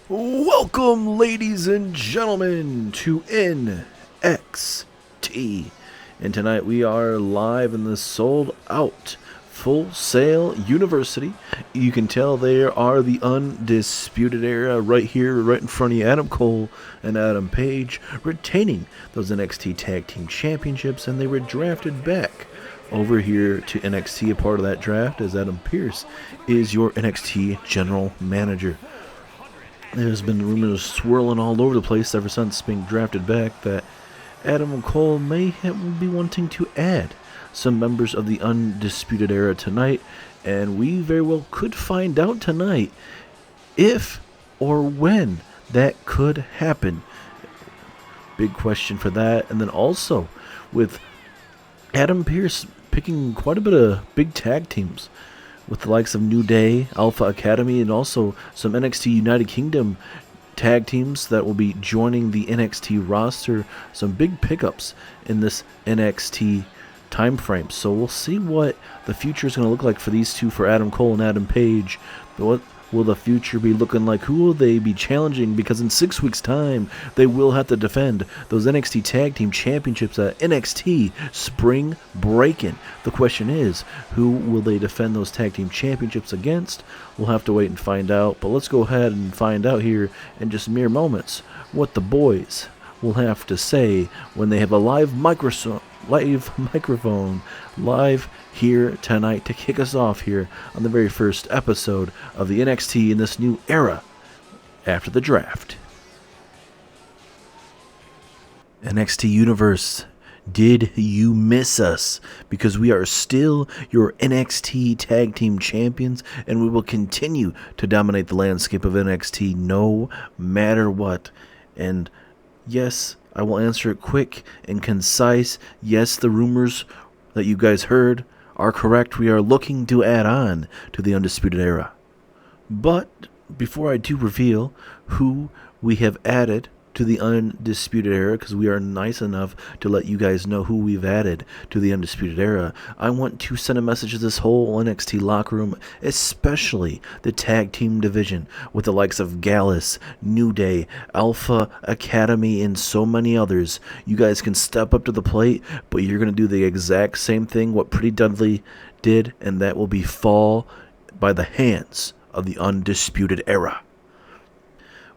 Welcome, ladies and gentlemen, to NXT. And tonight we are live in the sold out Full Sail University. You can tell they are the Undisputed Era right here, right in front of you. Adam Cole and Adam Page retaining those NXT Tag Team Championships, and they were drafted back over here to NXT. A part of that draft, as Adam Pearce is your NXT General Manager. There's been rumors swirling all over the place ever since being drafted back that Adam Cole may be wanting to add some members of the Undisputed Era tonight, and we very well could find out tonight if or when that could happen. Big question for that. And then also with Adam Pearce picking quite a bit of big tag teams with the likes of New Day, Alpha Academy, and also some NXT United Kingdom tag teams that will be joining the NXT roster. Some big pickups in this NXT time frame. So we'll see what the future is going to look like for these two, for Adam Cole and Adam Page. But what will the future be looking like? Who will they be challenging? Because in 6 weeks' time, they will have to defend those NXT Tag Team Championships at NXT Spring Breakin'. The question is, who will they defend those Tag Team Championships against? We'll have to wait and find out. But let's go ahead and find out here in just mere moments what the boys will have to say when they have a live microphone live here tonight to kick us off here on the very first episode of the NXT in this new era after the draft. NXT Universe, did you miss us? Because we are still your NXT Tag Team Champions, and we will continue to dominate the landscape of NXT no matter what. And yes, I will answer it quick and concise. Yes, the rumors that you guys heard are correct. We are looking to add on to the Undisputed Era. But before I do reveal who we have added to the Undisputed Era, because we are nice enough to let you guys know who we've added to the Undisputed Era, I want to send a message to this whole NXT locker room, especially the tag team division with the likes of Gallus, New Day, Alpha Academy, and so many others. You guys can step up to the plate, but you're going to do the exact same thing what Pretty Dudley did, and that will be fall by the hands of the Undisputed Era.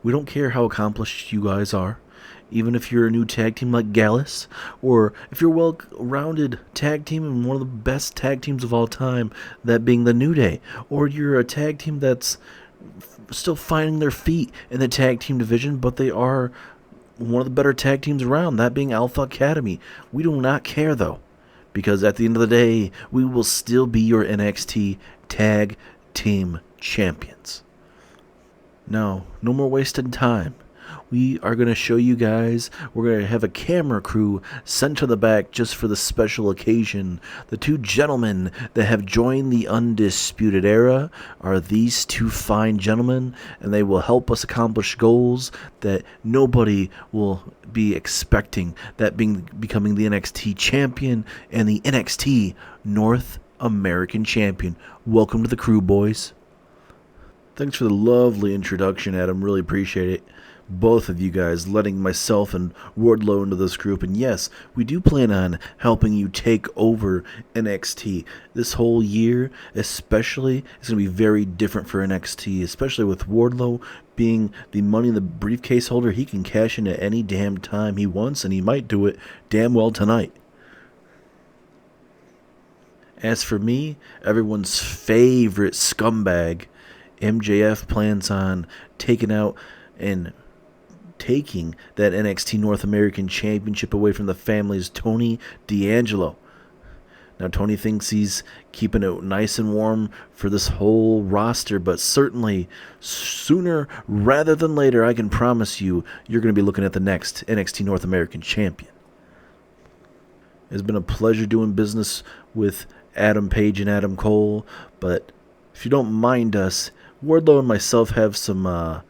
We don't care how accomplished you guys are, even if you're a new tag team like Gallus, or if you're a well-rounded tag team and one of the best tag teams of all time, that being the New Day, or you're a tag team that's still finding their feet in the tag team division, but they are one of the better tag teams around, that being Alpha Academy. We do not care, though, because at the end of the day, we will still be your NXT Tag Team Champions. No more wasted time. We are going to show you guys, we're going to have a camera crew sent to the back just for the special occasion. The two gentlemen that have joined the Undisputed Era are these two fine gentlemen, and they will help us accomplish goals that nobody will be expecting, that being becoming the NXT Champion and the NXT North American Champion. Welcome to the crew, boys. Thanks for the lovely introduction, Adam. Really appreciate it. Both of you guys letting myself and Wardlow into this group. And yes, we do plan on helping you take over NXT. This whole year, especially, is going to be very different for NXT, especially with Wardlow being the Money in the Briefcase holder. He can cash in at any damn time he wants, and he might do it damn well tonight. As for me, everyone's favorite scumbag, MJF plans on taking that NXT North American Championship away from the family's Tony D'Angelo. Now, Tony thinks he's keeping it nice and warm for this whole roster, but certainly sooner rather than later, I can promise you, you're going to be looking at the next NXT North American Champion. It's been a pleasure doing business with Adam Page and Adam Cole, but if you don't mind us, Wardlow and myself have some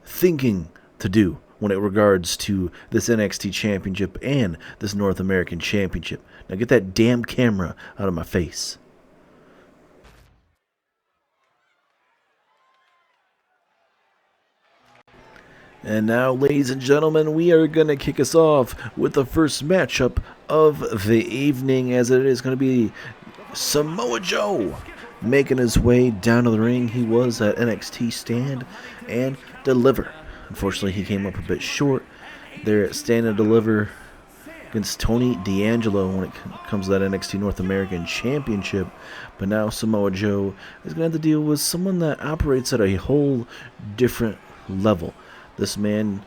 thinking to do when it regards to this NXT Championship and this North American Championship. Now get that damn camera out of my face. And now, ladies and gentlemen, we are going to kick us off with the first matchup of the evening, as it is going to be Samoa Joe making his way down to the ring. He was at NXT Stand and Deliver. Unfortunately, he came up a bit short there at Stand and Deliver against Tony D'Angelo when it comes to that NXT North American Championship. But now Samoa Joe is going to have to deal with someone that operates at a whole different level. This man,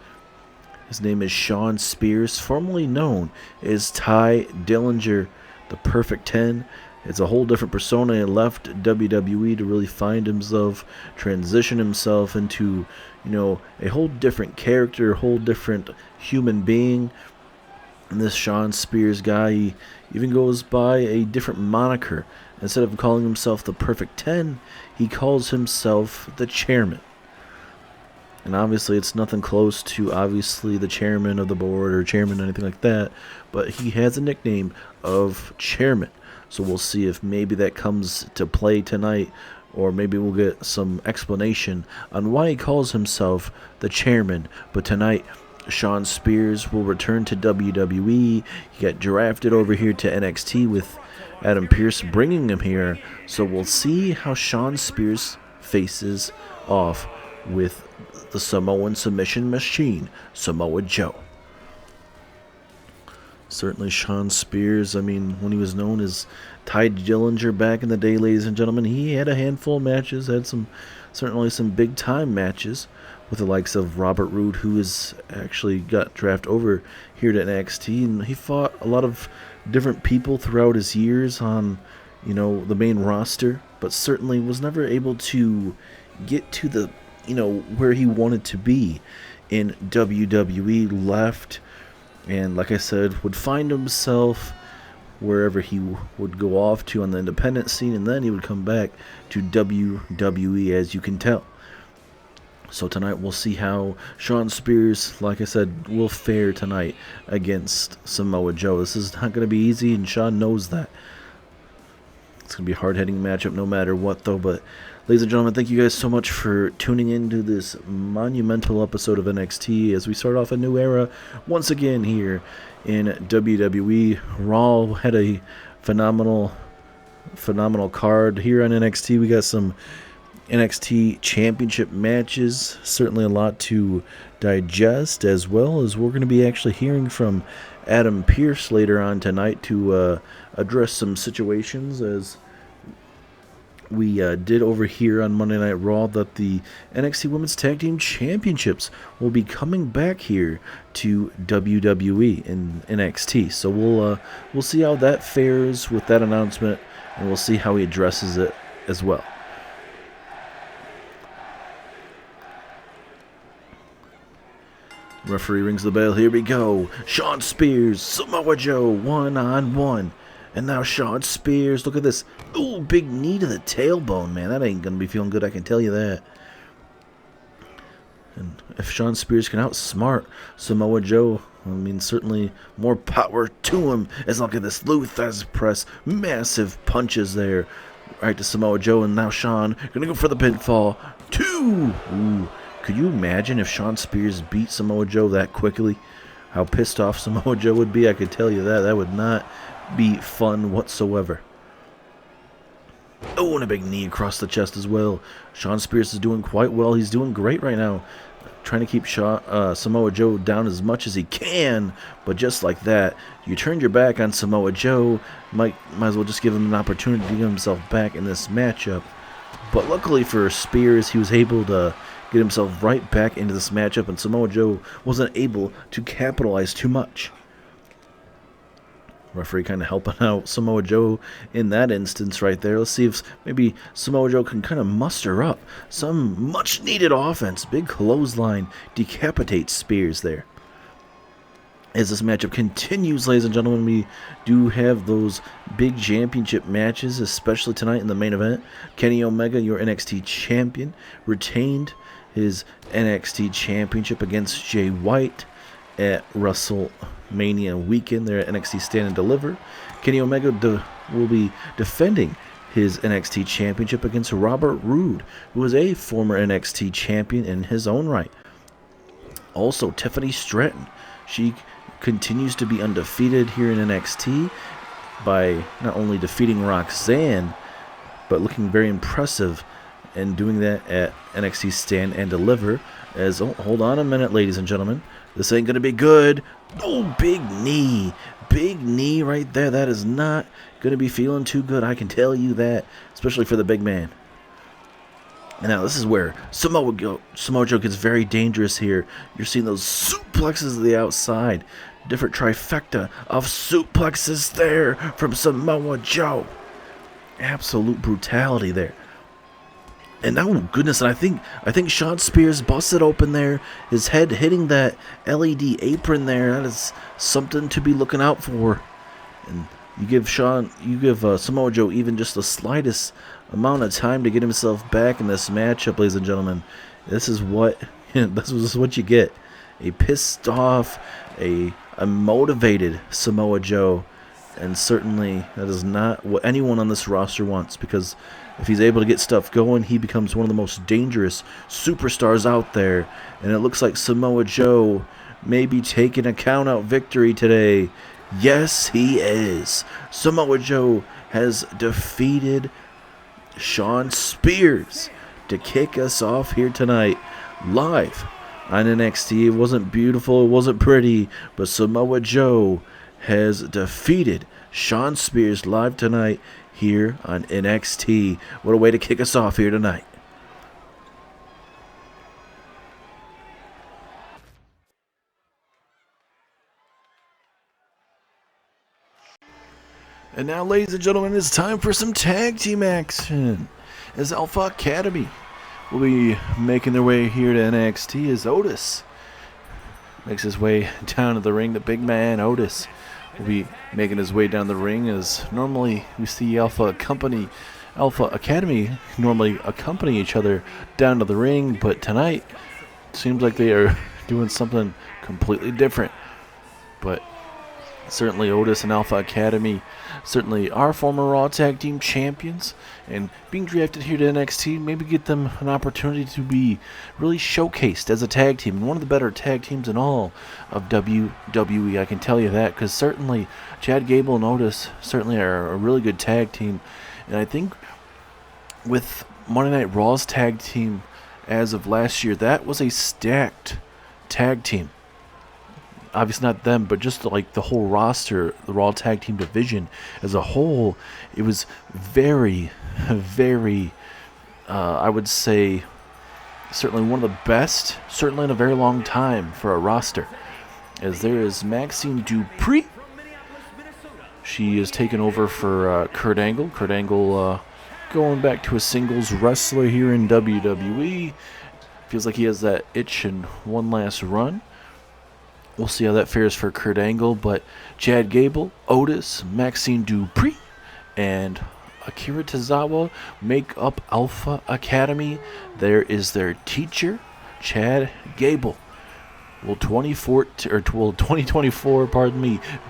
his name is Shawn Spears, formerly known as Ty Dillinger, the Perfect 10. It's a whole different persona. He left WWE to really find himself, transition himself into, a whole different character, a whole different human being. And this Shawn Spears guy, he even goes by a different moniker. Instead of calling himself the Perfect 10, he calls himself the Chairman. And obviously it's nothing close to the chairman of the board or chairman or anything like that, but he has a nickname of Chairman. So we'll see if maybe that comes to play tonight, or maybe we'll get some explanation on why he calls himself the Chairman. But tonight, Shawn Spears will return to WWE. He got drafted over here to NXT with Adam Pearce bringing him here. So we'll see how Shawn Spears faces off with the Samoan submission machine, Samoa Joe. Certainly Shawn Spears, when he was known as Ty Dillinger back in the day, ladies and gentlemen, he had a handful of matches, had certainly some big time matches with the likes of Robert Roode, who has actually got drafted over here to NXT, and he fought a lot of different people throughout his years on, the main roster, but certainly was never able to get to the where he wanted to be in WWE. Left, and like I said, would find himself wherever he would go off to on the independent scene, and then he would come back to WWE, as you can tell. So tonight we'll see how Shawn Spears, like I said, will fare tonight against Samoa Joe. This is not going to be easy, and Shawn knows that. It's going to be a hard-hitting matchup no matter what, though. But, ladies and gentlemen, thank you guys so much for tuning into this monumental episode of NXT as we start off a new era once again here in WWE. Raw had a phenomenal card here on NXT. We got some NXT Championship matches, certainly a lot to digest, as well as we're going to be actually hearing from Adam Pearce later on tonight to address some situations, as we did over here on Monday Night Raw, that the NXT Women's Tag Team Championships will be coming back here to WWE in NXT. So we'll see how that fares with that announcement, and we'll see how he addresses it as well. Referee rings the bell. Here we go. Shawn Spears, Samoa Joe, 1-on-1. And now Shawn Spears, look at this. Ooh, big knee to the tailbone, man. That ain't going to be feeling good, I can tell you that. And if Shawn Spears can outsmart Samoa Joe, certainly more power to him. As look at this, Lou Thesz press, massive punches there. Right to Samoa Joe, and now Shawn going to go for the pinfall. 2! Ooh. Could you imagine if Shawn Spears beat Samoa Joe that quickly? How pissed off Samoa Joe would be, I could tell you that. That would not be fun whatsoever. Oh, and a big knee across the chest as well. Shawn Spears is doing quite well. He's doing great right now. Trying to keep Samoa Joe down as much as he can. But just like that, you turned your back on Samoa Joe. Might as well just give him an opportunity to get himself back in this matchup. But luckily for Spears, he was able to get himself right back into this matchup, and Samoa Joe wasn't able to capitalize too much. Referee kind of helping out Samoa Joe in that instance right there. Let's see if maybe Samoa Joe can kind of muster up some much-needed offense. Big clothesline decapitates Spears there. As this matchup continues, ladies and gentlemen, we do have those big championship matches, especially tonight in the main event. Kenny Omega, your NXT champion, retained his NXT championship against Jay White at WrestleMania weekend there at NXT Stand and Deliver. Kenny Omega will be defending his NXT championship against Robert Roode, who was a former NXT champion in his own right. Also, Tiffany Stratton. She continues to be undefeated here in NXT by not only defeating Roxanne, but looking very impressive and doing that at NXT Stand and Deliver. As, oh, hold on a minute, ladies and gentlemen. This ain't going to be good. Oh, big knee. Big knee right there. That is not going to be feeling too good, I can tell you that, especially for the big man. And now this is where Samoa Joe gets very dangerous here. You're seeing those suplexes to the outside. Different trifecta of suplexes there from Samoa Joe. Absolute brutality there. And oh goodness, and I think Shawn Spears busted open there. His head hitting that LED apron there. That is something to be looking out for. And you give Samoa Joe even just the slightest amount of time to get himself back in this matchup, ladies and gentlemen. This is what you get. A pissed off, a motivated Samoa Joe. And certainly that is not what anyone on this roster wants, because if he's able to get stuff going, he becomes one of the most dangerous superstars out there. And it looks like Samoa Joe may be taking a count-out victory today. Yes, he is. Samoa Joe has defeated Shawn Spears to kick us off here tonight, live on NXT. It wasn't beautiful, it wasn't pretty, but Samoa Joe has defeated Shawn Spears live tonight here on NXT. What a way to kick us off here tonight. And now, ladies and gentlemen, it's time for some tag team action. As Alpha Academy will be making their way here to NXT as Otis makes his way down to the ring. The big man, Otis, will be making his way down the ring, as normally we see Alpha Academy normally accompany each other down to the ring, but tonight seems like they are doing something completely different. But certainly Otis and Alpha Academy certainly are former Raw Tag Team Champions, and being drafted here to NXT maybe get them an opportunity to be really showcased as a tag team, and one of the better tag teams in all of WWE, I can tell you that, because certainly Chad Gable and Otis certainly are a really good tag team. And I think with Monday Night Raw's tag team as of last year, that was a stacked tag team. Obviously not them, but just like the whole roster, the Raw Tag Team division as a whole, it was very, very, I would say, certainly one of the best, certainly in a very long time for a roster. As there is Maxine Dupree. She is taking over for Kurt Angle. Kurt Angle going back to a singles wrestler here in WWE. Feels like he has that itch and one last run. We'll see how that fares for Kurt Angle, but Chad Gable, Otis, Maxine Dupree, and Akira Tozawa make up Alpha Academy. There is their teacher, Chad Gable. Will 2024,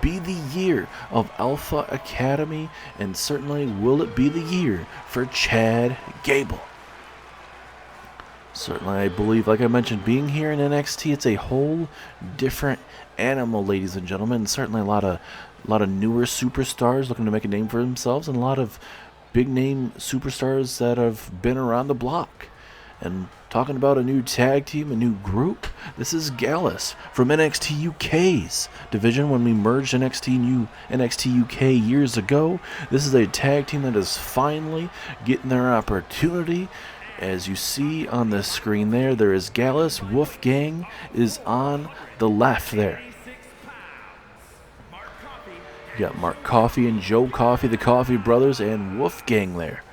be the year of Alpha Academy, and certainly will it be the year for Chad Gable? Certainly, I believe, like I mentioned, being here in NXT, it's a whole different animal, ladies and gentlemen. Certainly a lot of newer superstars looking to make a name for themselves, and a lot of big-name superstars that have been around the block. And talking about a new tag team, a new group, this is Gallus from NXT UK's division. When we merged NXT UK years ago, this is a tag team that is finally getting their opportunity. As you see on the screen there is Gallus. Wolfgang is on the left there. You got Mark Coffey and Joe Coffey, the Coffey brothers, and Wolfgang there.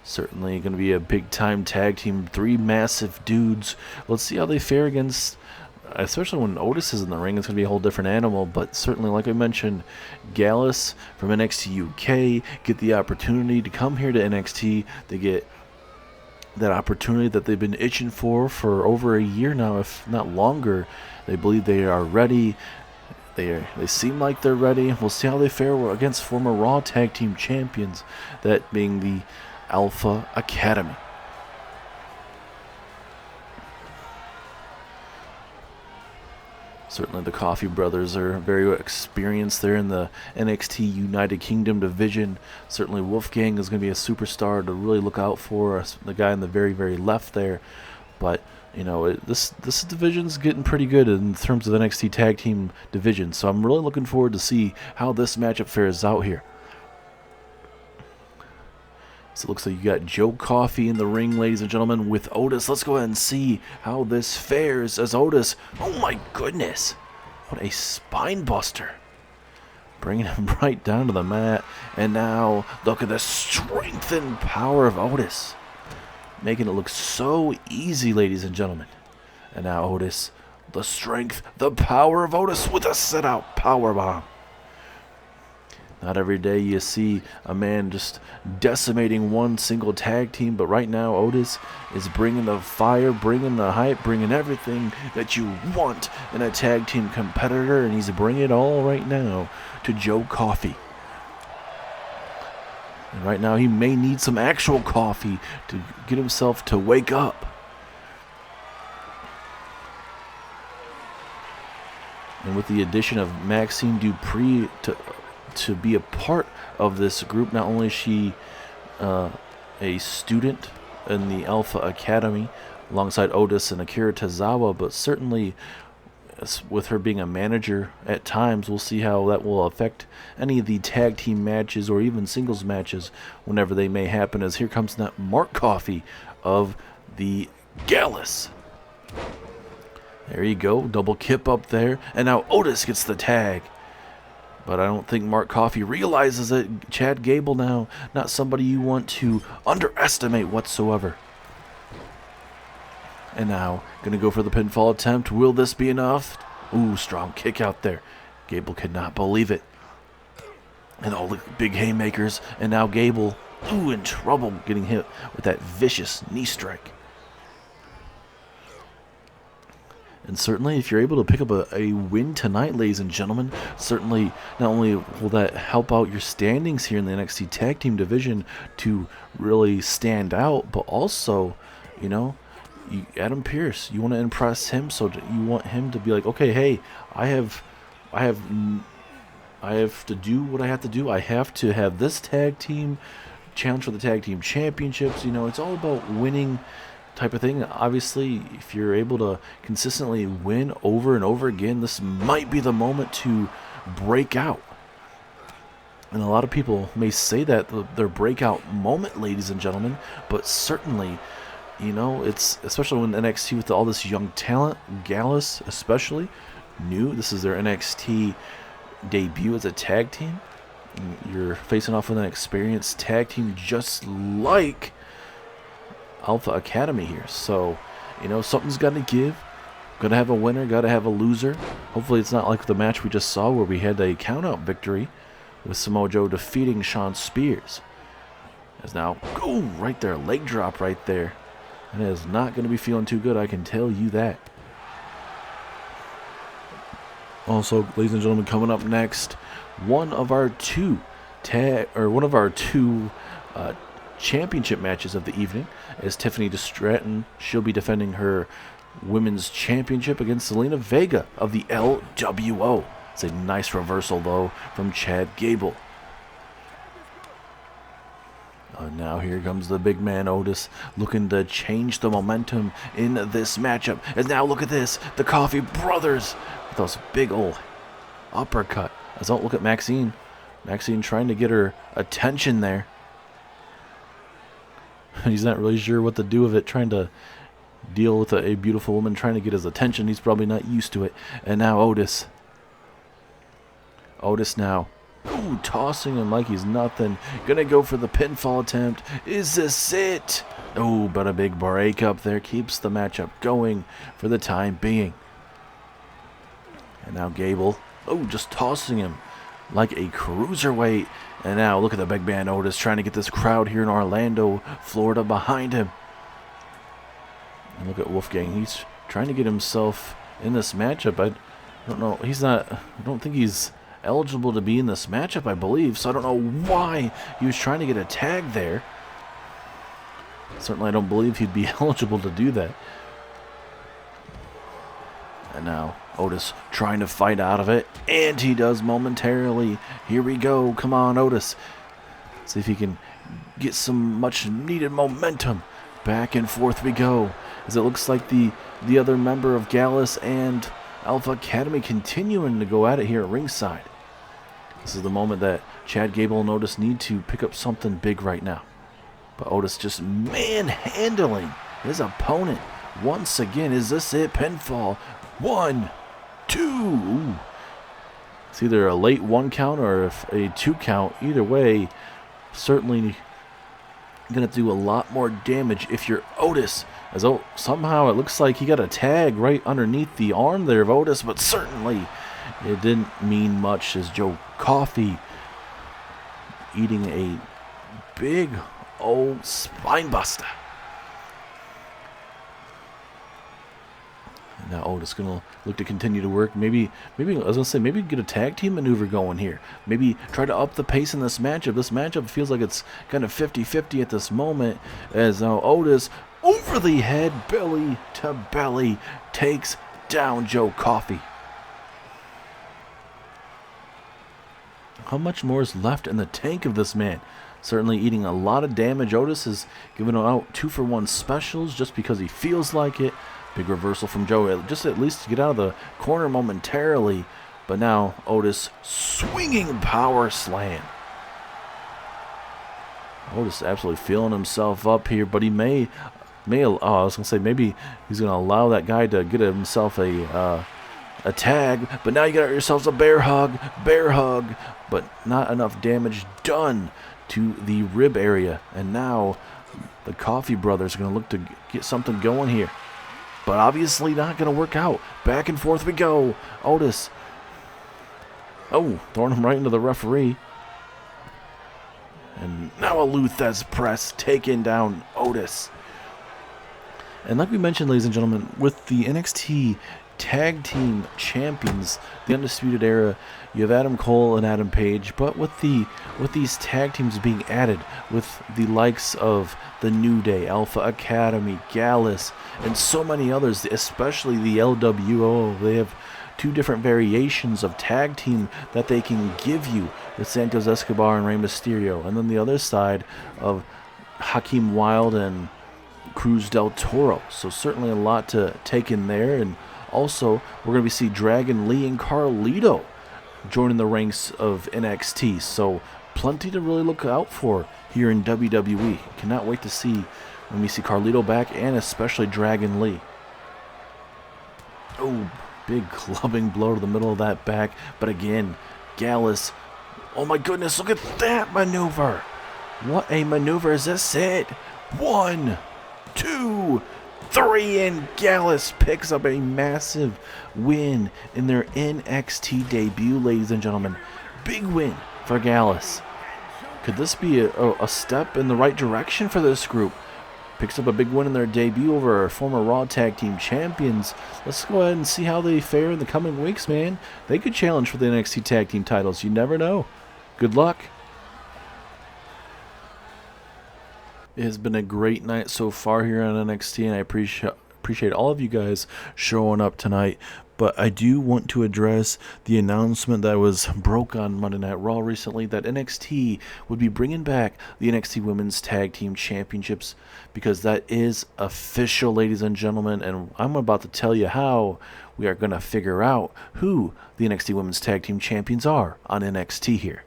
Certainly going to be a big-time tag team. Three massive dudes. Let's see how they fare against, especially when Otis is in the ring. It's going to be a whole different animal. But certainly, like I mentioned, Gallus from NXT UK get the opportunity to come here to NXT. They get that opportunity that they've been itching for over a year now, if not longer. They believe they are ready. They seem like they're ready. We'll see how they fare against former Raw Tag Team Champions, that being the Alpha Academy. Certainly the Coffee Brothers are very experienced there in the NXT United Kingdom division. Certainly Wolfgang is going to be a superstar to really look out for, the guy on the very, very left there. But, you know, this division's getting pretty good in terms of the NXT Tag Team division. So I'm really looking forward to see how this matchup fares out here. So it looks like you got Joe Coffey in the ring, ladies and gentlemen, with Otis. Let's go ahead and see how this fares as Otis. Oh my goodness. What a spine buster. Bringing him right down to the mat. And now look at the strength and power of Otis. Making it look so easy, ladies and gentlemen. And now Otis, the strength, the power of Otis with a sit-out powerbomb. Not every day you see a man just decimating one single tag team, but right now Otis is bringing the fire, bringing the hype, bringing everything that you want in a tag team competitor, and he's bringing it all right now to Joe Coffey. And right now he may need some actual coffee to get himself to wake up. And with the addition of Maxine Dupree to be a part of this group, not only is she a student in the Alpha Academy alongside Otis and Akira Tozawa, but certainly with her being a manager at times, we'll see how that will affect any of the tag team matches or even singles matches whenever they may happen, as here comes that Mark Coffey of the Gallus. There you go, double kip up there, and now Otis gets the tag. But I don't think Mark Coffey realizes it. Chad Gable now, not somebody you want to underestimate whatsoever. And now, going to go for the pinfall attempt. Will this be enough? Ooh, strong kick out there. Gable could not believe it. And all the big haymakers. And now Gable, ooh, in trouble getting hit with that vicious knee strike. And certainly, if you're able to pick up a win tonight, ladies and gentlemen, certainly not only will that help out your standings here in the NXT Tag Team division to really stand out, but also, you know, Adam Pearce, you want to impress him, so you want him to be like, okay, hey, I have to do what I have to do. I have to have this tag team challenge for the tag team championships. You know, it's all about winning type of thing. Obviously, if you're able to consistently win over and over again, this might be the moment to break out. And a lot of people may say that their breakout moment, ladies and gentlemen, but certainly, you know, it's especially when NXT with all this young talent, Gallus especially, new. This is their NXT debut as a tag team. You're facing off with an experienced tag team just like Alpha Academy here. So, you know, something's got to give. Got to have a winner, got to have a loser. Hopefully it's not like the match we just saw where we had a count-out victory with Samoa Joe defeating Shawn Spears. As now, go right there, leg drop right there. And it is not going to be feeling too good, I can tell you that. Also, ladies and gentlemen, coming up next, one of our two championship matches of the evening is Tiffany Stratton. She'll be defending her women's championship against Zelina Vega of the LWO. It's a nice reversal, though, from Chad Gable. Now here comes the big man Otis, looking to change the momentum in this matchup. And now look at this, the Coffey Brothers with those big old uppercut. As don't look at Maxine. Maxine trying to get her attention there. He's not really sure what to do with it, trying to deal with a beautiful woman, trying to get his attention. He's probably not used to it. And now Otis. Otis now. Ooh, tossing him like he's nothing. Gonna go for the pinfall attempt. Is this it? Oh, but a big break up there keeps the matchup going for the time being. And now Gable. Oh, just tossing him like a cruiserweight. And now look at the big man Otis trying to get this crowd here in Orlando, Florida behind him. And look at Wolfgang. He's trying to get himself in this matchup. I don't know. I don't think he's eligible to be in this matchup, I believe. So I don't know why he was trying to get a tag there. Certainly I don't believe he'd be eligible to do that. And now Otis trying to fight out of it, and he does momentarily. Here we go. Come on, Otis. See if he can get some much needed momentum. Back and forth we go, as it looks like the other member of Gallus and Alpha Academy continuing to go at it here at ringside. This is the moment that Chad Gable and Otis need to pick up something big right now. But Otis just manhandling his opponent once again. Is this it? Pinfall. 1, 2. Ooh. It's either a late 1 count or a 2 count. Either way, certainly going to do a lot more damage if you're Otis. As somehow it looks like he got a tag right underneath the arm there of Otis, but certainly it didn't mean much as Joe Coffey eating a big old spine buster. Now Otis gonna look to continue to work. Maybe I was gonna say maybe get a tag team maneuver going here. Maybe try to up the pace in this matchup. This matchup feels like it's kind of 50-50 at this moment, as now Otis over the head, belly to belly, takes down Joe Coffey. How much more is left in the tank of this man? Certainly eating a lot of damage. Otis is giving out 2-for-1 specials just because he feels like it. Big reversal from Joe, just at least to get out of the corner momentarily. But now Otis swinging power slam. Otis absolutely feeling himself up here, but he may I was gonna say maybe he's gonna allow that guy to get himself a tag. But now you got yourselves a bear hug, but not enough damage done to the rib area. And now the Coffey brothers are gonna look to get something going here. But obviously not going to work out. Back and forth we go. Otis. Oh, throwing him right into the referee. And now a Luthez press taking down Otis. And like we mentioned, ladies and gentlemen, with the NXT Tag Team Champions, the Undisputed Era, you have Adam Cole and Adam Page. But with these tag teams being added, with the likes of the New Day, Alpha Academy, Gallus, and so many others, especially the LWO, they have 2 different variations of tag team that they can give you with Santos Escobar and Rey Mysterio. And then the other side of Hakeem Wilde and Cruz del Toro. So certainly a lot to take in there. And also, we're going to see Dragon Lee and Carlito joining the ranks of NXT. So plenty to really look out for here in WWE. Cannot wait to see when we see Carlito back, and especially Dragon Lee. Oh, big clubbing blow to the middle of that back. But again, Gallus. Oh my goodness, look at that maneuver. What a maneuver. Is this it? 1, 2, 3, and Gallus picks up a massive win in their NXT debut, ladies and gentlemen. Big win for Gallus. Could this be a step in the right direction for this group? Picks up a big win in their debut over our former Raw Tag Team Champions. Let's go ahead and see how they fare in the coming weeks, man. They could challenge for the NXT Tag Team titles. You never know. Good luck. It has been a great night so far here on NXT, and I appreciate all of you guys showing up tonight. But I do want to address the announcement that was broke on Monday Night Raw recently that NXT would be bringing back the NXT Women's Tag Team Championships, because that is official, ladies and gentlemen, and I'm about to tell you how we are going to figure out who the NXT Women's Tag Team Champions are on NXT here.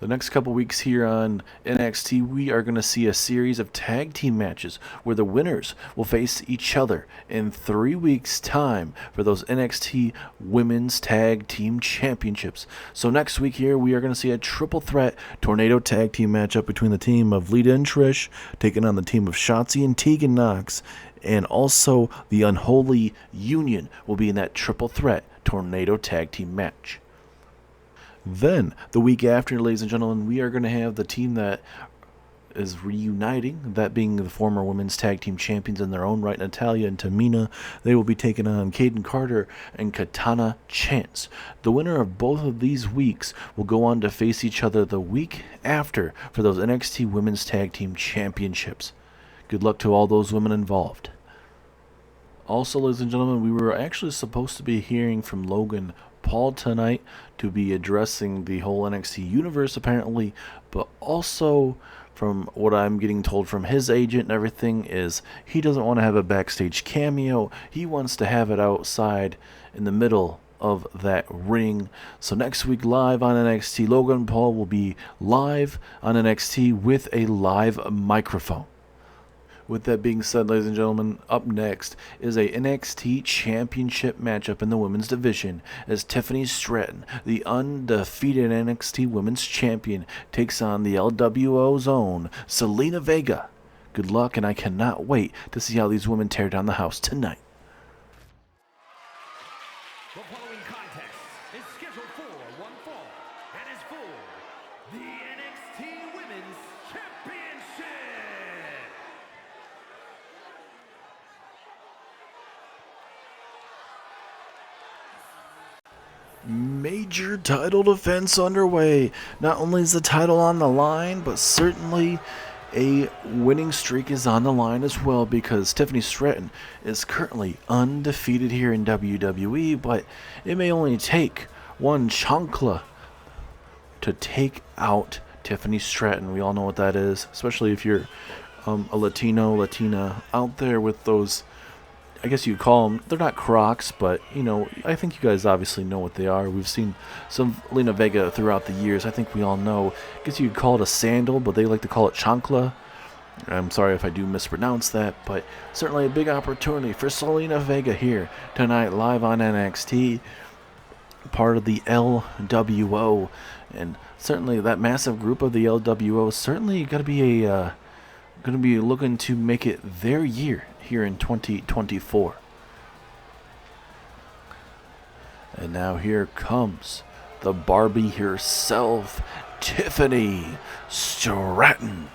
The next couple weeks here on NXT, we are going to see a series of tag team matches where the winners will face each other in 3 weeks' time for those NXT Women's Tag Team Championships. So next week here, we are going to see a triple threat tornado tag team matchup between the team of Lita and Trish taking on the team of Shotzi and Tegan Nox. And also the Unholy Union will be in that triple threat tornado tag team match. Then, the week after, ladies and gentlemen, we are going to have the team that is reuniting, that being the former women's tag team champions in their own right, Natalya and Tamina. They will be taking on Kaden Carter and Katana Chance. The winner of both of these weeks will go on to face each other the week after for those NXT Women's Tag Team Championships. Good luck to all those women involved. Also, ladies and gentlemen, we were actually supposed to be hearing from Logan Paul tonight to be addressing the whole NXT universe, apparently, but also from what I'm getting told from his agent and everything is he doesn't want to have a backstage cameo. He wants to have it outside in the middle of that ring. So next week live on NXT, Logan Paul will be live on NXT with a live microphone. With that being said, ladies and gentlemen, up next is a NXT Championship matchup in the women's division as Tiffany Stratton, the undefeated NXT Women's Champion, takes on the LWO's own Zelina Vega. Good luck, and I cannot wait to see how these women tear down the house tonight. The following contest is scheduled for one fall and is for the NXT Women's Championship. Major title defense underway. Not only is the title on the line, but certainly a winning streak is on the line as well, because Tiffany Stratton is currently undefeated here in WWE, but it may only take one chancla to take out Tiffany Stratton. We all know what that is, especially if you're a Latina out there with those, I guess you'd call them, they're not Crocs, but, you know, I think you guys obviously know what they are. We've seen some Zelina Vega throughout the years. I think we all know. I guess you'd call it a sandal, but they like to call it chancla. I'm sorry if I do mispronounce that, but certainly a big opportunity for Zelina Vega here tonight live on NXT, part of the LWO, and certainly that massive group of the LWO certainly going to be looking to make it their year here in 2024. And now here comes the Barbie herself, Tiffany Stratton.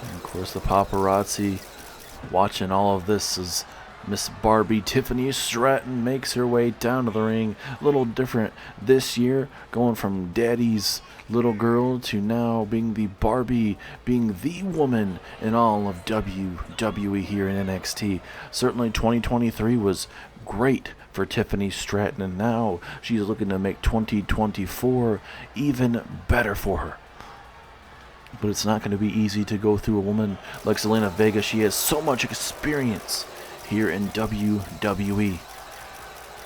And of course the paparazzi watching all of this as Miss Barbie Tiffany Stratton makes her way down to the ring. A little different this year, going from daddy's little girl to now being the Barbie, being the woman in all of WWE here in NXT. Certainly 2023 was great for Tiffany Stratton, and now she's looking to make 2024 even better for her. But it's not going to be easy to go through a woman like Zelina Vega. She has so much experience here in WWE.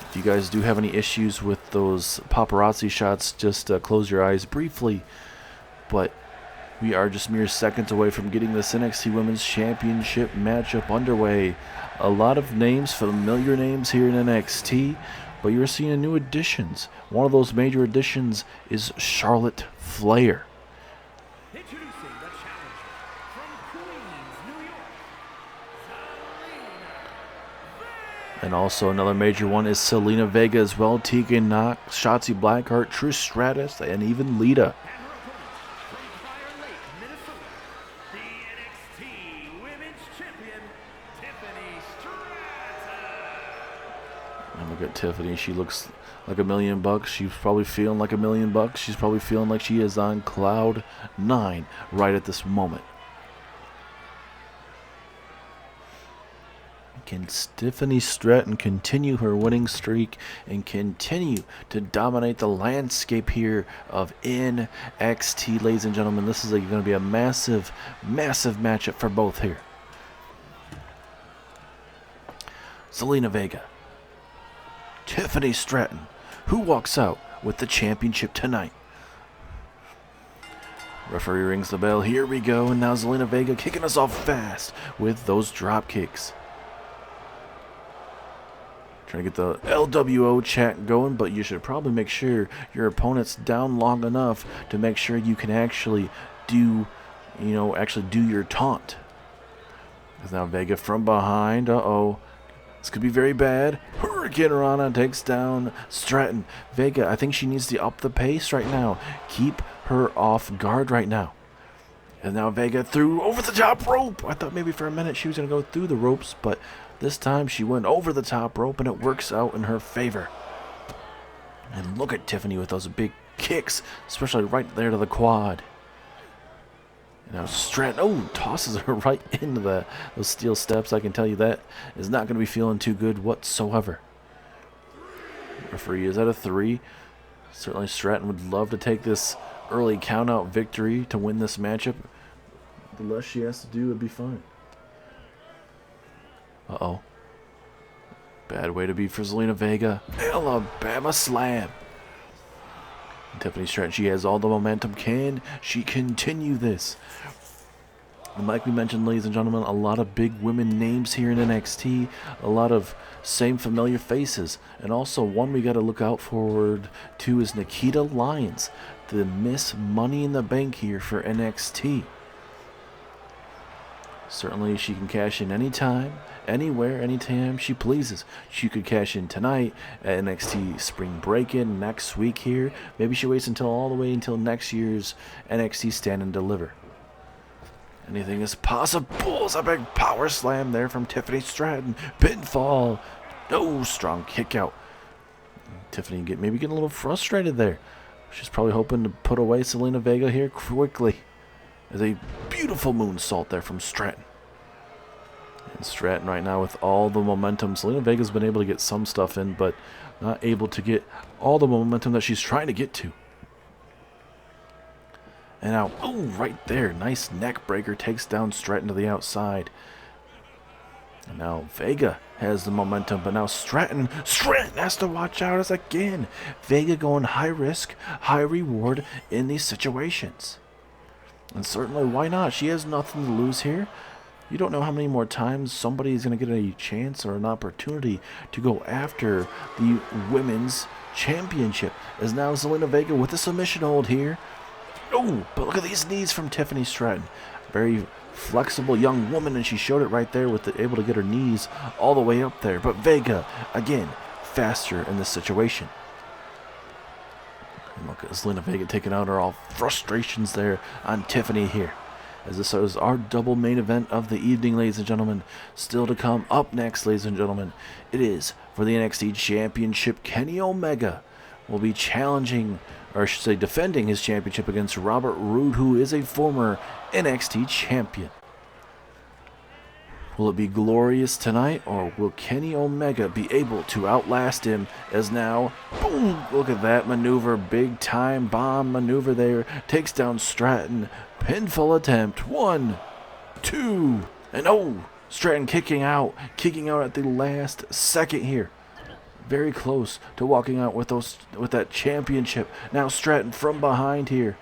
If you guys do have any issues with those paparazzi shots, just close your eyes briefly. But we are just mere seconds away from getting this NXT Women's Championship matchup underway. A lot of names, familiar names here in NXT, but you're seeing new additions. One of those major additions is Charlotte Flair. Introducing the challenger from Queens, New York, And also another major one is Zelina Vega as well, Tegan Knox, Shotzi Blackheart, Trish Stratus, and even Lita. from Fire Lake, Minnesota, the NXT Women's Champion, Tiffany Stratton. And look at Tiffany, she looks like $1 million. She's probably feeling like $1 million. She's probably feeling like she is on cloud 9 right at this moment. Can Tiffany Stratton continue her winning streak and continue to dominate the landscape here of NXT, ladies and gentlemen? This is going to be a massive, massive matchup for both here. Zelina Vega, Tiffany Stratton, who walks out with the championship tonight? Referee rings the bell. Here we go, and now Zelina Vega kicking us off fast with those drop kicks. Trying to get the LWO chat going, but you should probably make sure your opponent's down long enough to make sure you can actually do your taunt. Because now Vega from behind. This could be very bad. Hurricane Rana takes down Stratton. Vega, I think she needs to up the pace right now. Keep her off guard right now. And now Vega threw over the top rope. I thought maybe for a minute she was going to go through the ropes, but this time she went over the top rope, and it works out in her favor. And look at Tiffany with those big kicks, especially right there to the quad. Now Stratton, oh, tosses her right into those steel steps. I can tell you that is not going to be feeling too good whatsoever. Referee is at a 3. Certainly Stratton would love to take this early count-out victory to win this matchup. The less she has to do would be fine. Uh-oh. Bad way to be for Zelina Vega. Alabama slam. Tiffany Stratton, she has all the momentum. Can she continue this? And like we mentioned, ladies and gentlemen, a lot of big women names here in NXT. A lot of same familiar faces. And also one we got to look out forward to is Nikita Lyons, the Miss Money in the Bank here for NXT. Certainly she can cash in anytime, anywhere, anytime she pleases. She could cash in tonight at NXT Spring Break-In next week here. Maybe she waits until all the way until next year's NXT Stand and Deliver. Anything is possible. It's a big power slam there from Tiffany Stratton. Pinfall. No, strong kick out. Tiffany maybe getting a little frustrated there. She's probably hoping to put away Zelina Vega here quickly. There's a beautiful moonsault there from Stratton. And Stratton right now with all the momentum. Zelina Vega's been able to get some stuff in, but not able to get all the momentum that she's trying to get to. And now, oh, right there. Nice neck breaker. Takes down Stratton to the outside. And now Vega has the momentum, but now Stratton has to watch out as again. Vega going high risk, high reward in these situations. And certainly, why not? She has nothing to lose here. You don't know how many more times somebody is going to get a chance or an opportunity to go after the Women's Championship. As now Zelina Vega with a submission hold here. Oh, but look at these knees from Tiffany Stratton. Very flexible young woman, and she showed it right there with able to get her knees all the way up there. But Vega, again, faster in this situation. And look at Zelina Vega taking out her all frustrations there on Tiffany here. As this is our double main event of the evening, ladies and gentlemen. Still to come up next, ladies and gentlemen. It is for the NXT Championship. Kenny Omega will be challenging, or I should say defending his championship against Robert Roode, who is a former NXT champion. Will it be glorious tonight, or will Kenny Omega be able to outlast him? As now, boom, look at that maneuver, big time bomb maneuver there, takes down Stratton, pinfall attempt, 1, 2, and oh, Stratton kicking out at the last second here. Very close to walking out with that championship. Now Stratton from behind here.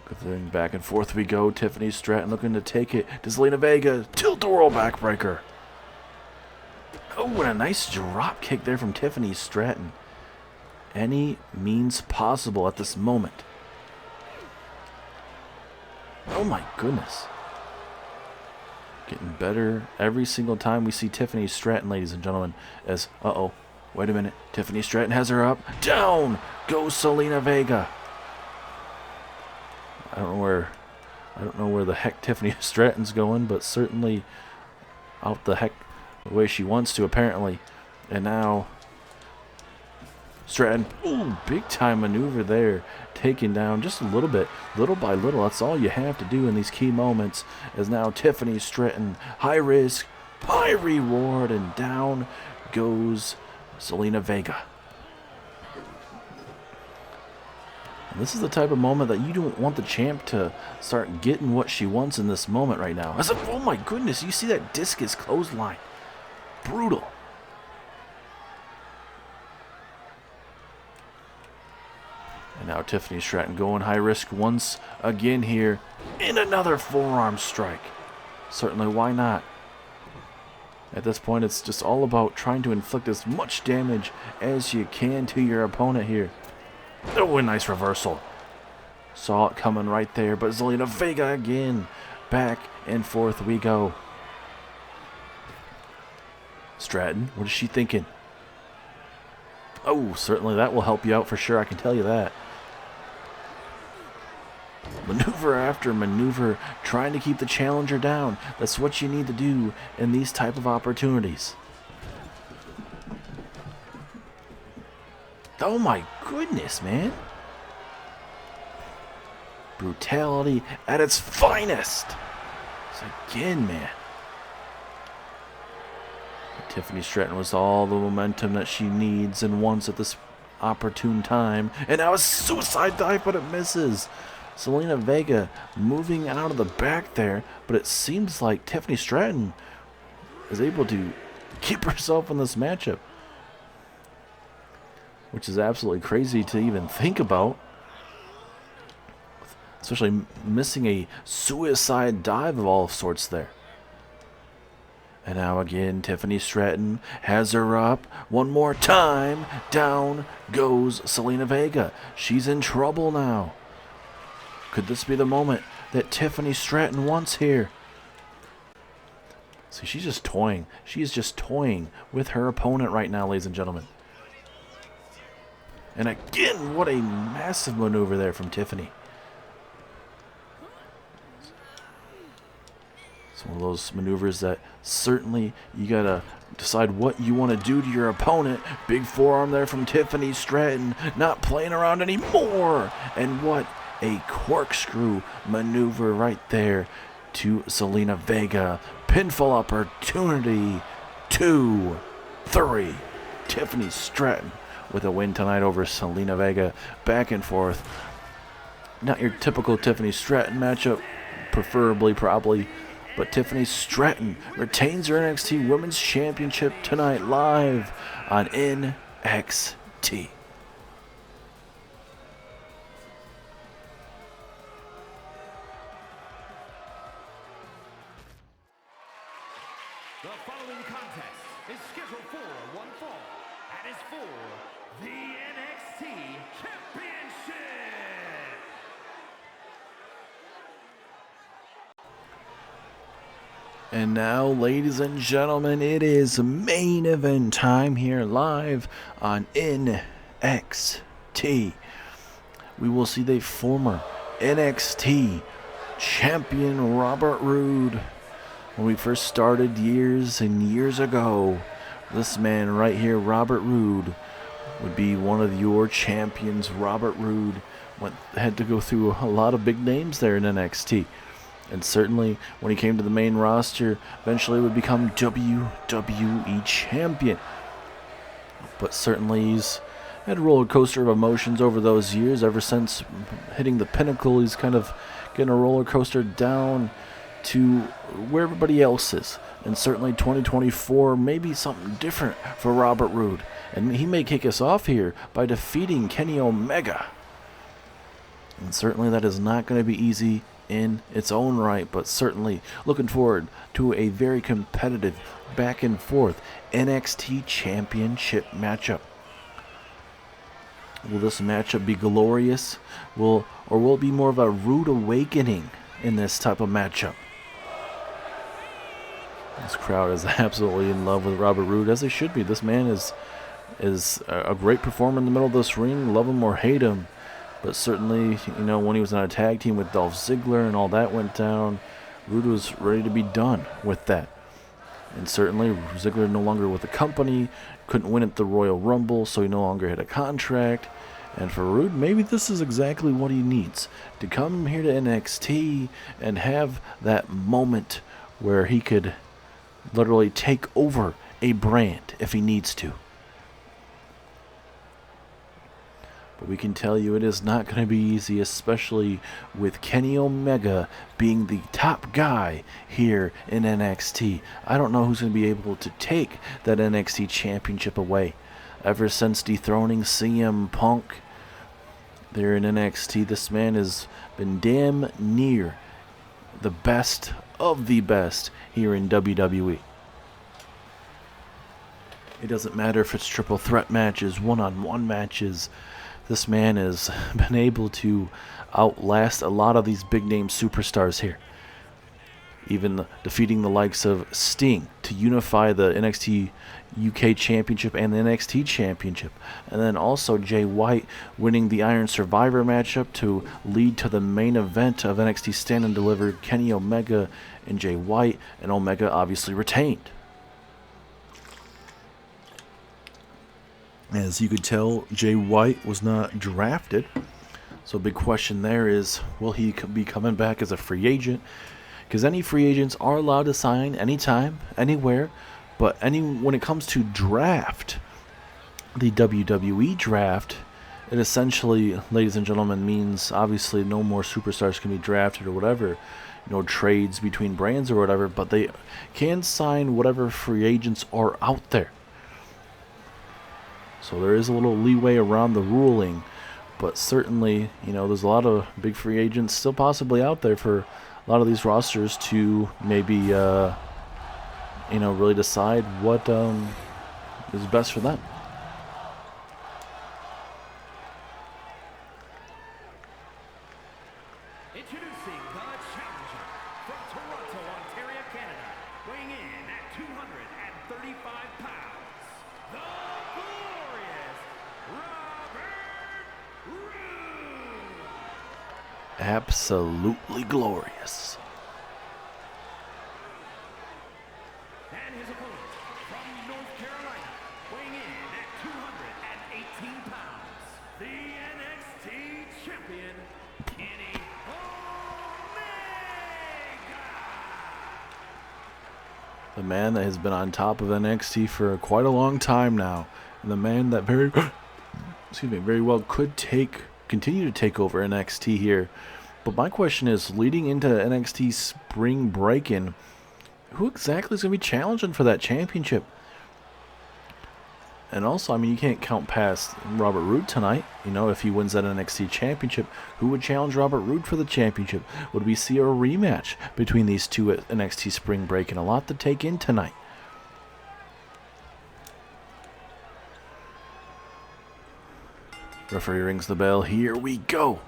Good thing, back and forth we go. Tiffany Stratton looking to take it to Zelina Vega. Tilt-a-whirl backbreaker. Oh, and a nice drop kick there from Tiffany Stratton. Any means possible at this moment. Oh my goodness. Getting better every single time we see Tiffany Stratton, ladies and gentlemen. As, uh-oh, wait a minute. Tiffany Stratton has her up. Down goes Zelina Vega. I don't know where the heck Tiffany Stratton's going, but certainly out the heck the way she wants to, apparently. And now Stratton, ooh, big time maneuver there, taking down just a little bit, little by little. That's all you have to do in these key moments. As now Tiffany Stratton, high risk, high reward, and down goes Zelina Vega. And this is the type of moment that you don't want the champ to start getting what she wants in this moment right now. I was like, oh my goodness, you see that discus clothesline. Brutal. And now Tiffany Stratton going high risk once again here. In another forearm strike. Certainly, why not? At this point, it's just all about trying to inflict as much damage as you can to your opponent here. Oh, a nice reversal. Saw it coming right there, but Zelina Vega again. Back and forth we go. Stratton, what is she thinking? Oh, certainly that will help you out for sure, I can tell you that. Maneuver after maneuver, trying to keep the challenger down. That's what you need to do in these type of opportunities. Oh my goodness, man. brutality at its finest. So again, man. Tiffany Stratton was all the momentum that she needs and wants at this opportune time. And now a suicide dive, but it misses. Zelina Vega moving out of the back there, but it seems like Tiffany Stratton is able to keep herself in this matchup, which is absolutely crazy to even think about, especially missing a suicide dive of all sorts there. And now again, Tiffany Stratton has her up one more time. Down goes Zelina Vega. She's in trouble now. Could this be the moment that Tiffany Stratton wants here? See, she's just toying. She's just toying with her opponent right now, ladies and gentlemen. And again, what a massive maneuver there from Tiffany. It's one of those maneuvers that certainly you got to decide what you want to do to your opponent. Big forearm there from Tiffany Stratton, not playing around anymore. And what a corkscrew maneuver right there to Zelina Vega. Pinfall opportunity. 2, 3. Tiffany Stratton with a win tonight over Zelina Vega. Back and forth. Not your typical Tiffany Stratton matchup, preferably, probably. But Tiffany Stratton retains her NXT Women's Championship tonight live on NXT. The following contest is scheduled for one fall and is for the NXT Championship. And now, ladies and gentlemen, it is main event time here live on NXT. We will see the former NXT Champion Robert Roode. When we first started years and years ago, this man right here, Robert Roode, would be one of your champions. Robert Roode had to go through a lot of big names there in NXT. And certainly, when he came to the main roster, eventually would become WWE Champion. But certainly, he's had a roller coaster of emotions over those years. Ever since hitting the pinnacle, he's kind of getting a roller coaster down to where everybody else is. And certainly, 2024 may be something different for Robert Roode. And he may kick us off here by defeating Kenny Omega. And certainly, that is not going to be easy in its own right, but certainly looking forward to a very competitive back and forth NXT Championship matchup. Will this matchup be glorious? Or will it be more of a rude awakening in this type of matchup? This crowd is absolutely in love with Robert Roode, as they should be. This man is a great performer in the middle of this ring. Love him or hate him. But certainly, you know, when he was on a tag team with Dolph Ziggler and all that went down, Roode was ready to be done with that. And certainly, Ziggler no longer with the company, couldn't win at the Royal Rumble, so he no longer had a contract. And for Roode, maybe this is exactly what he needs, to come here to NXT and have that moment where he could literally take over a brand if he needs to. But we can tell you it is not going to be easy, especially with Kenny Omega being the top guy here in NXT. I don't know who's going to be able to take that NXT Championship away. Ever since dethroning CM Punk there in NXT, this man has been damn near the best of the best here in WWE. It doesn't matter if it's triple threat matches, one-on-one matches. This man has been able to outlast a lot of these big-name superstars here. Even defeating the likes of Sting to unify the NXT UK Championship and the NXT Championship. And then also Jay White winning the Iron Survivor matchup to lead to the main event of NXT Stand and Deliver, Kenny Omega and Jay White. And Omega obviously retained. As you could tell, Jay White was not drafted, So big question there is, will he be coming back as a free agent? Because any free agents are allowed to sign anytime, anywhere, but when it comes to draft, the WWE draft, it essentially, ladies and gentlemen, means obviously no more superstars can be drafted or whatever, trades between brands or whatever, but they can sign whatever free agents are out there. So there is a little leeway around the ruling, but certainly, there's a lot of big free agents still possibly out there for a lot of these rosters to maybe, really decide what is best for them. Introducing the challenger from Toronto, Ontario, Canada, weighing in at 235 pounds, the glorious Robert Roode. Absolutely glorious. And his opponent from North Carolina, weighing in at 218 pounds, the NXT Champion Kenny Omega. The man that has been on top of NXT for quite a long time now, and the man that very well could continue to take over NXT here. But my question is, leading into NXT Spring Break-In, who exactly is going to be challenging for that championship? And also, you can't count past Robert Roode tonight. If he wins that NXT championship, who would challenge Robert Roode for the championship? Would we see a rematch between these two at NXT Spring Break? And a lot to take in tonight. Referee rings the bell. Here we go.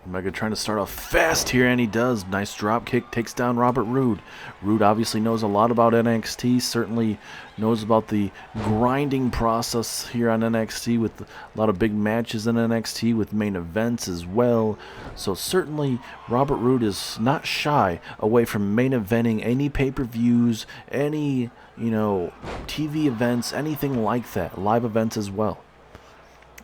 Omega trying to start off fast here, and he does. Nice drop kick, takes down Robert Roode. Roode obviously knows a lot about NXT, certainly knows about the grinding process here on NXT with a lot of big matches in NXT with main events as well. So certainly Robert Roode is not shy away from main eventing any pay-per-views, any, TV events, anything like that, live events as well.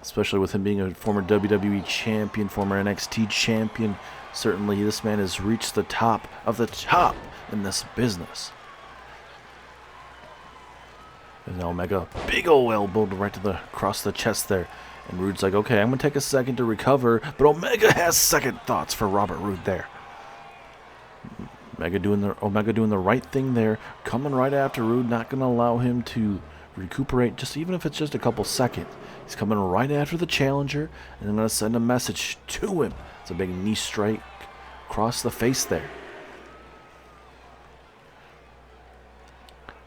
Especially with him being a former WWE champion, former NXT champion. Certainly this man has reached the top of the top in this business. And Omega, big ol' elbow right across the chest there. And Roode's like, okay, I'm going to take a second to recover. But Omega has second thoughts for Robert Roode there. Omega doing the right thing there. Coming right after Roode, not going to allow him to recuperate, even if it's just a couple seconds. He's coming right after the challenger, and I'm going to send a message to him. It's a big knee strike across the face there.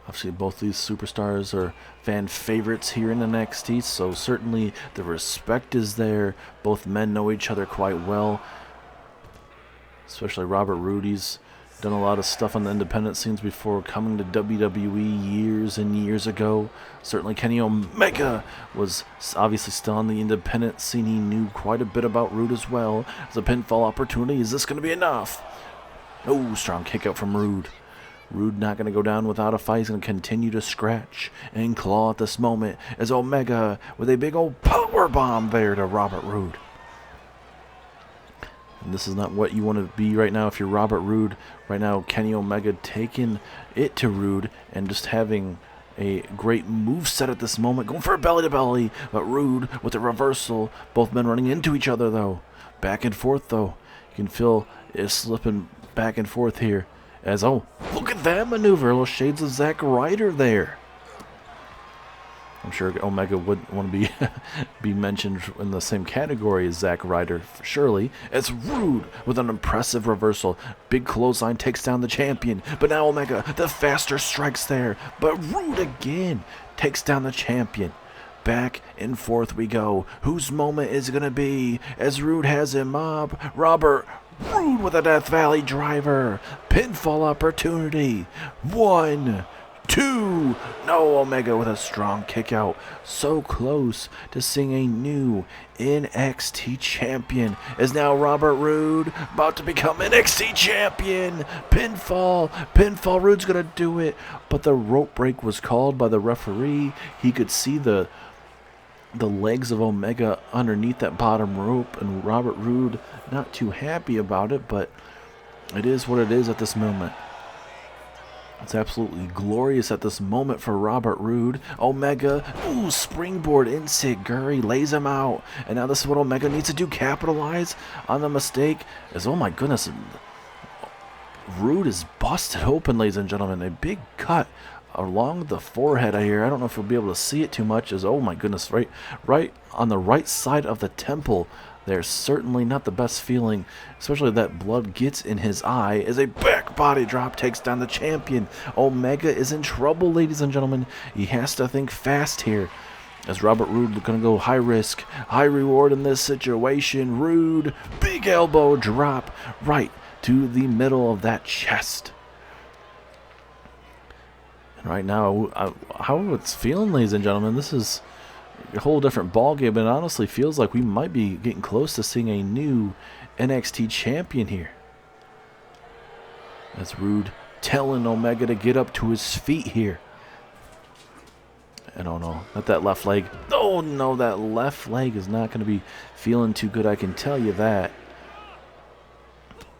Obviously, both these superstars are fan favorites here in NXT, so certainly the respect is there. Both men know each other quite well, especially Robert Roode. He's done a lot of stuff on the independent scenes before coming to WWE years and years ago. Certainly Kenny Omega was obviously still on the independent scene. He knew quite a bit about Roode as well. As a pinfall opportunity, is this going to be enough? Oh, strong kick out from Roode. Roode not going to go down without a fight. He's going to continue to scratch and claw at this moment as Omega with a big old power bomb there to Robert Roode. And this is not what you want to be right now if you're Robert Roode. Right now, Kenny Omega taking it to Roode and just having a great moveset at this moment. Going for a belly-to-belly, but Roode with a reversal. Both men running into each other, though. Back and forth, though. You can feel it slipping back and forth here. As, oh, look at that maneuver. Little shades of Zack Ryder there. I'm sure Omega wouldn't want to be mentioned in the same category as Zack Ryder, surely. As Roode with an impressive reversal. Big clothesline takes down the champion. But now Omega, the faster strikes there. But Roode again takes down the champion. Back and forth we go. Whose moment is it going to be? As Roode has him up. Robert Roode with a Death Valley driver. Pinfall opportunity. 1, 2. No, Omega with a strong kick out. So close to seeing a new NXT champion. Is now Robert Roode about to become NXT champion. Pinfall. Roode's going to do it. But the rope break was called by the referee. He could see the the legs of Omega underneath that bottom rope, and Robert Roode not too happy about it, but it is what it is at this moment. It's absolutely glorious at this moment for Robert Roode. Omega, ooh, springboard enziguri, lays him out. And now this is what Omega needs to do, capitalize on the mistake. Oh my goodness, Roode is busted open, ladies and gentlemen. A big cut along the forehead here. I don't know if you'll be able to see it too much. Oh my goodness, right on the right side of the temple. There's certainly not the best feeling, especially that blood gets in his eye, as a back body drop takes down the champion. Omega is in trouble, ladies and gentlemen. He has to think fast here, as Robert Roode going to go high risk, high reward in this situation. Roode, big elbow drop right to the middle of that chest. And right now, how it's feeling, ladies and gentlemen, this is a whole different ballgame, and it honestly feels like we might be getting close to seeing a new NXT champion here. As Roode telling Omega to get up to his feet here. And oh no, not that left leg. Oh no, that left leg is not going to be feeling too good, I can tell you that.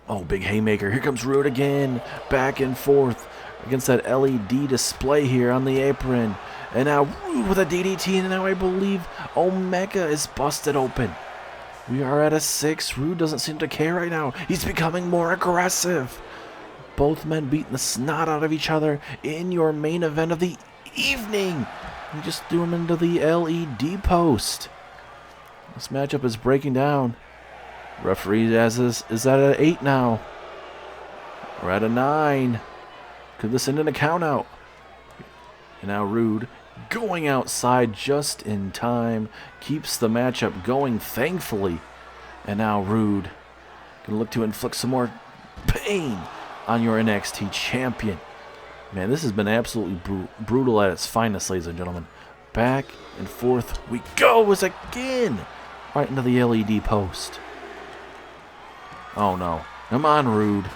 Oh, big haymaker. Here comes Roode again. Back and forth against that LED display here on the apron. And now Roode with a DDT, and now I believe Omega is busted open. We are at a 6. Roode doesn't seem to care right now. He's becoming more aggressive. Both men beating the snot out of each other in your main event of the evening. You just threw him into the LED post. This matchup is breaking down. Referee is at an 8 now. We're at a 9. Could this end in a count out? And now Roode going outside just in time. Keeps the matchup going, thankfully. And now Roode going to look to inflict some more pain on your NXT champion. Man, this has been absolutely brutal at its finest, ladies and gentlemen. Back and forth we go as again. Right into the LED post. Oh no. Come on, Roode.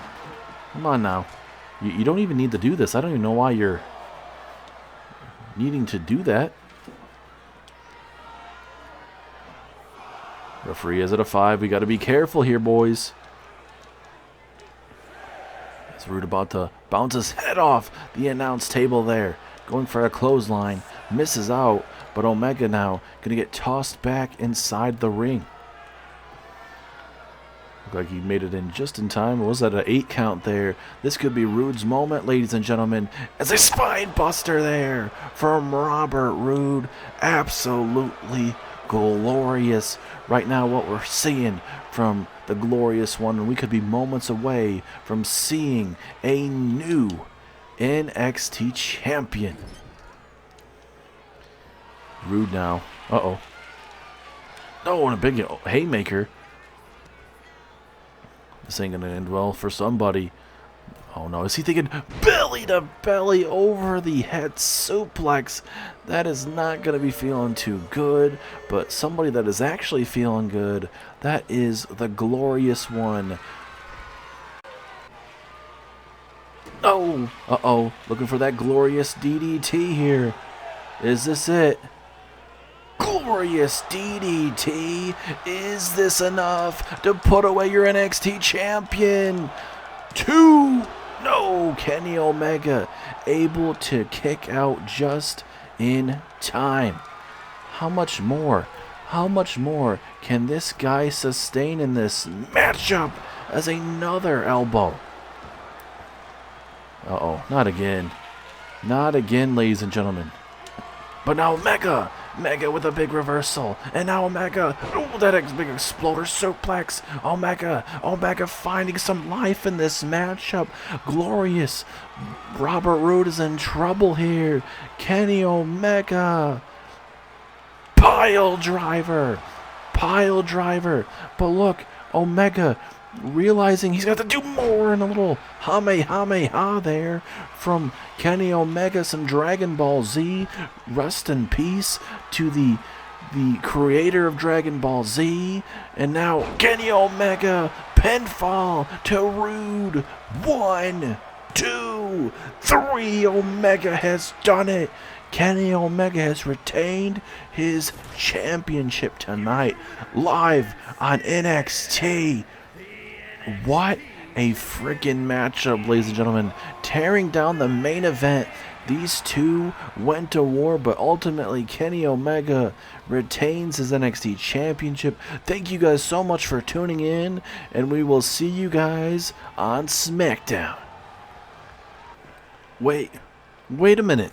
Come on now. You don't even need to do this. I don't even know why you're needing to do that. Referee is at a 5. We got to be careful here, boys. As Roode about to bounce his head off the announce table there. Going for a clothesline. Misses out. But Omega now going to get tossed back inside the ring. Looked like he made it in just in time. What was that, an 8 count there? This could be Roode's moment, ladies and gentlemen. As a spine buster there from Robert Roode. Absolutely glorious. Right now what we're seeing from the glorious one, and we could be moments away from seeing a new NXT champion. Roode now. Uh-oh. Oh, and a big haymaker. This ain't gonna end well for somebody. Oh no, is he thinking belly to belly over the head suplex? That is not gonna be feeling too good, but somebody that is actually feeling good, that is the glorious one. Oh, uh-oh, looking for that glorious DDT here. Is this it? Glorious DDT. Is this enough to put away your NXT champion? 2. No, Kenny Omega able to kick out just in time. How much more? How much more can this guy sustain in this matchup as another elbow? Uh-oh, not again. Not again, ladies and gentlemen. But now Omega with a big reversal. And now Omega, oh, that big exploder suplex. Omega finding some life in this matchup. Glorious. Robert Roode is in trouble here. Kenny Omega. Pile driver. But look, Omega realizing he's got to do more, and a little Hamehameha there from Kenny Omega, some Dragon Ball Z. Rest in peace to the creator of Dragon Ball Z. And now Kenny Omega pinfall to Roode. 1, 2, 3. Omega has done it. Kenny Omega has retained his championship tonight, live on NXT. What a freaking matchup, ladies and gentlemen. Tearing down the main event. These two went to war, but ultimately Kenny Omega retains his NXT Championship. Thank you guys so much for tuning in, and we will see you guys on SmackDown. Wait a minute.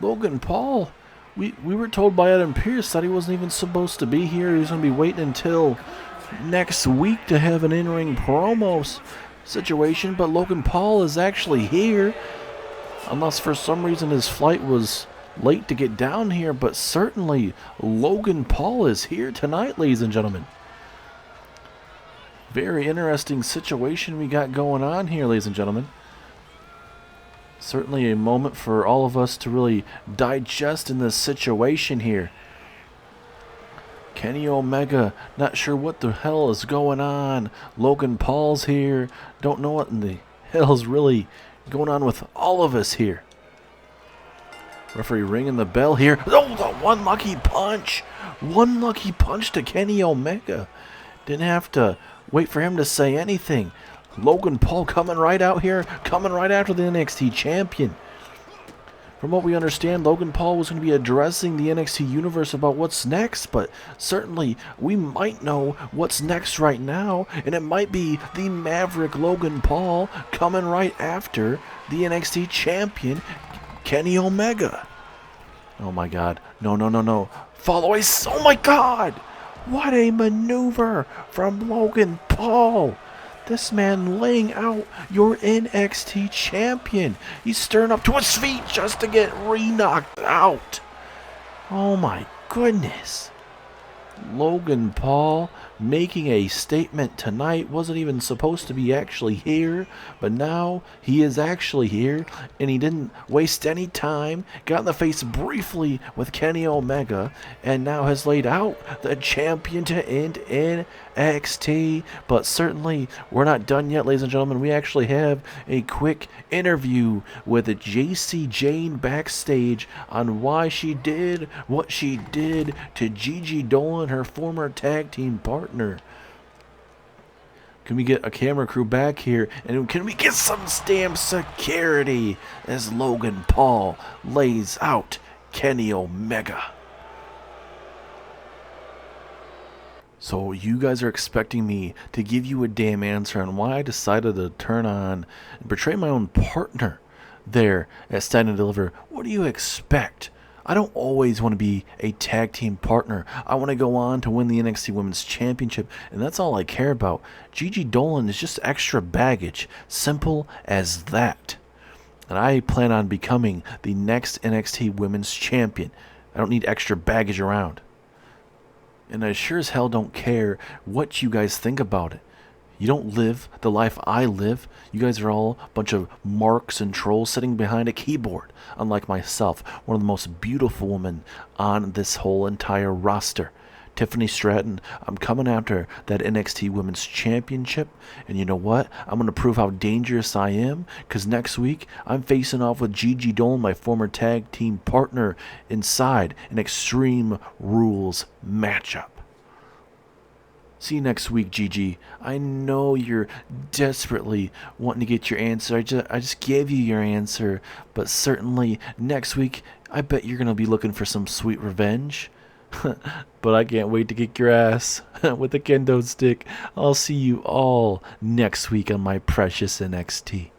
Logan Paul, we were told by Adam Pearce that he wasn't even supposed to be here. He was going to be waiting until next week to have an in-ring promo situation, but Logan Paul is actually here. Unless for some reason his flight was late to get down here, but certainly Logan Paul is here tonight, ladies and gentlemen. Very interesting situation we got going on here, ladies and gentlemen. Certainly a moment for all of us to really digest in this situation here. Kenny Omega, not sure what the hell is going on. Logan Paul's here. Don't know what in the hell's really going on with all of us here. Referee ringing the bell here. Oh, the one lucky punch. One lucky punch to Kenny Omega. Didn't have to wait for him to say anything. Logan Paul coming right out here, coming right after the NXT champion. From what we understand, Logan Paul was going to be addressing the NXT universe about what's next, but certainly we might know what's next right now, and it might be the Maverick Logan Paul coming right after the NXT champion Kenny Omega. Oh my god. No. Follow ice. Oh my god. What a maneuver from Logan Paul. This man laying out your NXT champion. He's stirring up to his feet just to get re-knocked out. Oh my goodness. Logan Paul making a statement tonight. Wasn't even supposed to be actually here, but now he is actually here, and he didn't waste any time. Got in the face briefly with Kenny Omega, and now has laid out the champion to end NXT. But certainly we're not done yet, ladies and gentlemen. We actually have a quick interview with Jacy Jayne backstage on why she did what she did to Gigi Dolin, her former tag team partner. Can we get a camera crew back here? And can we get some damn security as Logan Paul lays out Kenny Omega? So you guys are expecting me to give you a damn answer on why I decided to turn on and portray my own partner there at Stand and Deliver. What do you expect? I don't always want to be a tag team partner. I want to go on to win the NXT Women's Championship, and that's all I care about. Gigi Dolin is just extra baggage. Simple as that. And I plan on becoming the next NXT Women's Champion. I don't need extra baggage around. And I sure as hell don't care what you guys think about it. You don't live the life I live. You guys are all a bunch of marks and trolls sitting behind a keyboard. Unlike myself, one of the most beautiful women on this whole entire roster. Tiffany Stratton, I'm coming after that NXT Women's Championship. And you know what? I'm going to prove how dangerous I am. Because next week, I'm facing off with Gigi Dolin, my former tag team partner, inside an Extreme Rules matchup. See you next week, Gigi. I know you're desperately wanting to get your answer. I just gave you your answer. But certainly next week, I bet you're going to be looking for some sweet revenge. But I can't wait to kick your ass with a kendo stick. I'll see you all next week on my precious NXT.